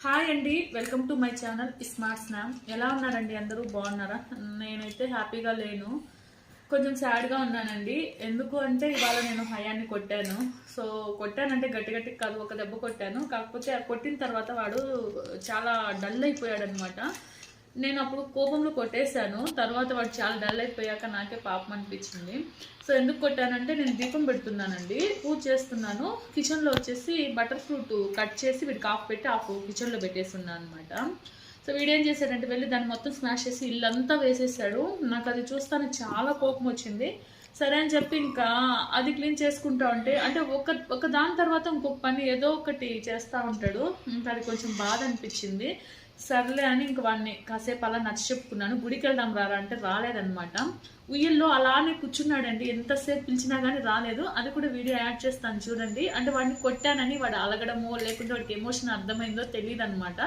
Hi అండి, welcome to my channel smart స్నామ్. ఎలా ఉన్నారండి? అందరూ బాగున్నారా? నేనైతే హ్యాపీగా లేను, కొంచెం సాడ్గా ఉన్నానండి. ఎందుకు అంటే ఇవాళ నేను హయాన్ని కొట్టాను. సో కొట్టానంటే గట్టి గట్టి కాదు, ఒక దెబ్బ కొట్టాను. కాకపోతే ఆ కొట్టిన తర్వాత వాడు చాలా డల్ అయిపోయాడు అనమాట. నేను అప్పుడు కోపంలో కొట్టేశాను. తర్వాత వాడు చాలా డల్ అయిపోయాక నాకే పాపం అనిపించింది. సో ఎందుకు కొట్టానంటే నేను దీపం పెడుతున్నానండి, పూజ చేస్తున్నాను. కిచెన్లో వచ్చేసి బటర్ ఫ్రూట్ కట్ చేసి వీడికి ఆఫ్ పెట్టి ఆఫ్ కిచెన్లో పెట్టేస్తున్నాను అనమాట. సో వీడేం చేశాడంటే వెళ్ళి దాన్ని మొత్తం స్మాష్ చేసి ఇల్లంతా వేసేసాడు. నాకు అది చూస్తానే చాలా కోపం వచ్చింది. సరే అని చెప్పి ఇంకా అది క్లీన్ చేసుకుంటా ఉంటే అంటే ఒక దాని తర్వాత ఇంకొక పని ఏదో ఒకటి చేస్తూ ఉంటాడు. ఇంకా అది కొంచెం బాధ అనిపించింది. సర్లే అని ఇంక వాడిని కాసేపు అలా నచ్చ చెప్పుకున్నాను. గుడికి వెళ్దాం రారా అంటే రాలేదనమాట. ఉయ్యల్లో అలానే కూర్చున్నాడండి, ఎంతసేపు పిలిచినా కానీ రాలేదు. అది కూడా వీడియో యాడ్ చేస్తాను చూడండి. అంటే వాడిని కొట్టానని వాడు అలగడమో లేకుంటే వాడికి ఎమోషన్ అర్థమైందో తెలియదు అనమాట.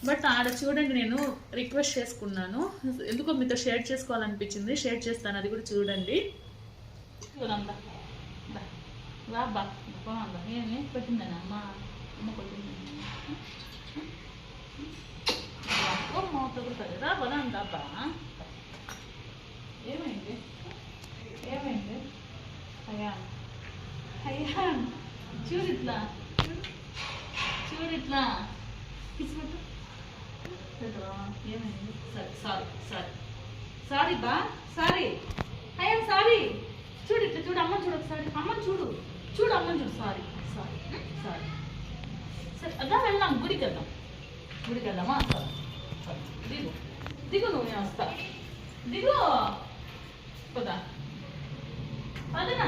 బట్ ఆడ చూడండి, నేను రిక్వెస్ట్ చేసుకున్నాను, ఎందుకో మీతో షేర్ చేసుకోవాలనిపించింది, షేర్ చేస్తాను, అది కూడా చూడండి. ఏమి కొట్టిందని అమ్మ కొట్టింది తగులుతుందిరా బలందాపా. ఏమైంది ఏమైంది? అయ్యా అయ్యా చూడిట్లా చూడిట్లా కిసిపెట్టు. ఏమైంది? సరే సారీ సారీ సారీ బా సారీ అయ్యా సారీ. చూడు ఇట్లా చూడు, అమ్మని చూడు ఒకసారి, అమ్మని చూడు చూడు అమ్మని చూడు. Sorry sorry sorry. సరే అదా వెళ్దాం, గుడికి వెళ్దాం, గుడికి వెళ్దామా? దిగు దిగు, నువ్వు నేను వస్తా, దిగు పదా పదనా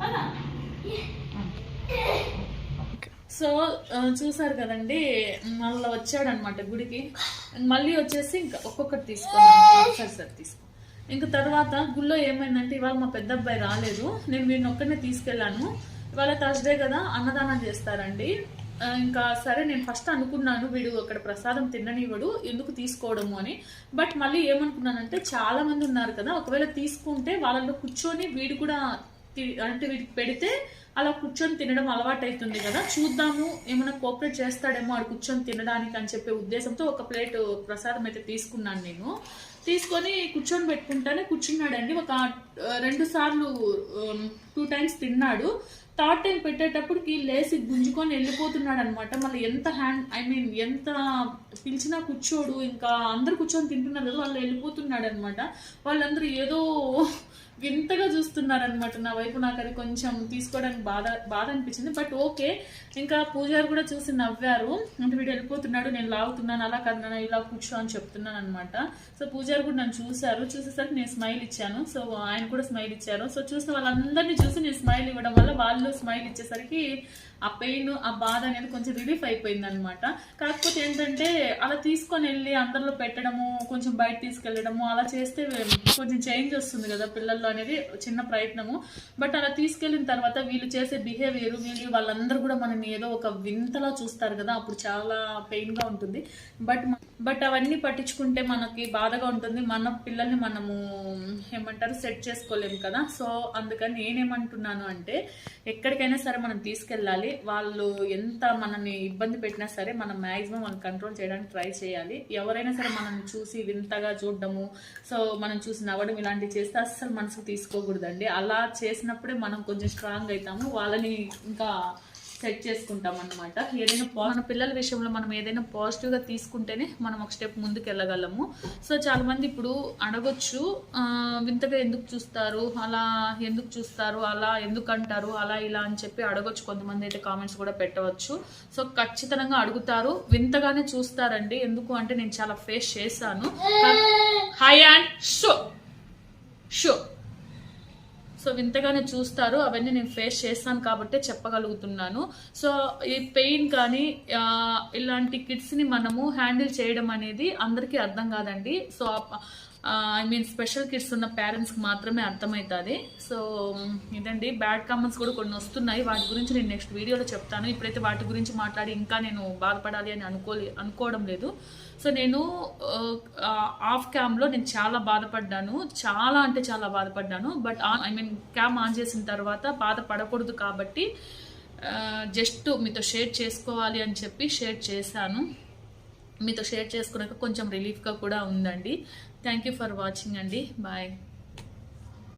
పదా. సో చూసారు కదండి, మళ్ళీ వచ్చాడనమాట గుడికి. మళ్ళీ వచ్చేసి ఇంకా ఒక్కొక్కటి తీసుకున్నాను. సరే సరే తీసుకో. ఇంక తర్వాత గుళ్ళో ఏమైందంటే ఇవాళ మా పెద్ద అబ్బాయి రాలేదు. నేను వీడిని ఒక్కడనే తీసుకెళ్ళాను. ఇవాళ థర్స్డే కదా, అన్నదానం చేస్తారండి. ఇంకా సరే నేను ఫస్ట్ అనుకున్నాను వీడు అక్కడ ప్రసాదం తిననివ్వడు, ఎందుకు తీసుకోవడము అని. బట్ మళ్ళీ ఏమనుకున్నానంటే చాలా మంది ఉన్నారు కదా, ఒకవేళ తీసుకుంటే వాళ్ళలో కూర్చొని వీడు కూడా అంటే వీడికి పెడితే అలా కూర్చొని తినడం అలవాటు అవుతుంది కదా, చూద్దాము ఏమైనా కోఆపరేట్ చేస్తాడేమో ఆడు కూర్చొని తినడానికి అని చెప్పే ఉద్దేశంతో ఒక ప్లేట్ ప్రసాదం అయితే తీసుకున్నాను. నేను తీసుకొని కూర్చొని పెట్టుకుంటానే కూర్చున్నాడండి. ఒక 2 సార్లు 2 టైమ్స్ తిన్నాడు. థర్డ్ టైం పెట్టేటప్పటికి లేసి గుంజుకొని వెళ్ళిపోతున్నాడు అనమాట. మళ్ళీ ఎంత ఎంత పిలిచినా కూర్చోడు. ఇంకా అందరు కూర్చొని తింటున్నారు కదా, వాళ్ళు వెళ్ళిపోతున్నాడు అనమాట. వాళ్ళందరూ ఏదో వింతగా చూస్తున్నారనమాట నా వైపు. నాకు అది కొంచెం తీసుకోవడానికి బాధ అనిపించింది. బట్ ఓకే, ఇంకా పూజారి కూడా చూసి నవ్వారు. అంటే వీడు వెళ్ళిపోతున్నాడు, నేను లాగుతున్నాను, అలా కాదు నాన్న ఇలా కూర్చో అని చెప్తున్నాను అనమాట. సో పూజారి కూడా నన్ను చూసేసరికి నేను స్మైల్ ఇచ్చాను. సో ఆయన కూడా స్మైల్ ఇచ్చారు. సో చూసిన వాళ్ళందరినీ చూసి నేను స్మైల్ ఇవ్వడం వల్ల వాళ్ళు స్మైల్ ఇచ్చేసరికి ఆ పెయిన్, ఆ బాధ అనేది కొంచెం రిలీఫ్ అయిపోయింది అనమాట. కాకపోతే ఏంటంటే అలా తీసుకొని వెళ్ళి అందరిలో పెట్టడము, కొంచెం బయట తీసుకెళ్ళడము అలా చేస్తే కొంచెం చేంజ్ వస్తుంది కదా పిల్లల్లో అనేది చిన్న ప్రయత్నము. బట్ అలా తీసుకెళ్ళిన తర్వాత వీళ్ళు చేసే బిహేవియర్, వాళ్ళందరూ కూడా మనని ఏదో ఒక వింతలా చూస్తారు కదా, అప్పుడు చాలా పెయిన్ గా ఉంటుంది. బట్ అవన్నీ పట్టించుకుంటే మనకి బాధగా ఉంటుంది. మన పిల్లల్ని మనము ఏమంటారు సెట్ చేసుకోలేము కదా. సో అందుకని నేనేమంటున్నాను అంటే ఎక్కడికైనా సరే మనం తీసుకెళ్ళాలి. వాళ్ళు ఎంత మనల్ని ఇబ్బంది పెట్టినా సరే మనం మ్యాక్సిమం మనం కంట్రోల్ చేయడానికి ట్రై చేయాలి. ఎవరైనా సరే మనల్ని చూసి వింతగా చూడడము, సో మనం చూసి నవ్వడం ఇలాంటివి చేస్తే అస్సలు మనసుకు తీసుకోకూడదండి. అలా చేసినప్పుడే మనం కొంచెం స్ట్రాంగ్ అవుతాము, వాళ్ళని ఇంకా సెట్ చేసుకుంటాం అనమాట. ఏదైనా మన పిల్లల విషయంలో మనం ఏదైనా పాజిటివ్గా తీసుకుంటేనే మనం ఒక స్టెప్ ముందుకు వెళ్ళగలము. సో చాలా మంది ఇప్పుడు అడగొచ్చు, వింతగా ఎందుకు చూస్తారు, అలా ఎందుకు చూస్తారు, అలా ఎందుకు అంటారు, అలా ఇలా అని చెప్పి అడగొచ్చు. కొంతమంది అయితే కామెంట్స్ కూడా పెట్టవచ్చు. సో ఖచ్చితంగా అడుగుతారు, వింతగానే చూస్తారండి. ఎందుకు అంటే నేను చాలా ఫేస్ చేశాను. హై అండ్ షో సో వింతగానే చూస్తారు. అవన్నీ నేను ఫేస్ చేస్తాను కాబట్టి చెప్పగలుగుతున్నాను. సో ఈ పెయిన్ కానీ ఇలాంటి కిడ్స్ని మనము హ్యాండిల్ చేయడం అనేది అందరికీ అర్థం కాదండి. సో స్పెషల్ కిడ్స్ ఉన్న పేరెంట్స్కి మాత్రమే అర్థమవుతుంది. సో ఇదండి, బ్యాడ్ కామెంట్స్ కూడా కొన్ని వస్తున్నాయి, వాటి గురించి నేను నెక్స్ట్ వీడియోలో చెప్తాను. ఇప్పుడైతే వాటి గురించి మాట్లాడి ఇంకా నేను బాధపడాలి అని అనుకోవడం లేదు. సో నేను ఆఫ్ క్యామ్లో నేను చాలా బాధపడ్డాను, చాలా అంటే చాలా బాధపడ్డాను. బట్ క్యామ్ ఆన్ చేసిన తర్వాత బాధపడకూడదు కాబట్టి జస్ట్ మీతో షేర్ చేసుకోవాలి అని చెప్పి షేర్ చేశాను. మీతో షేర్ చేసుకున్నాక కొంచెం రిలీఫ్గా కూడా ఉందండి. థ్యాంక్ యూ ఫర్ వాచింగ్ అండి. బాయ్.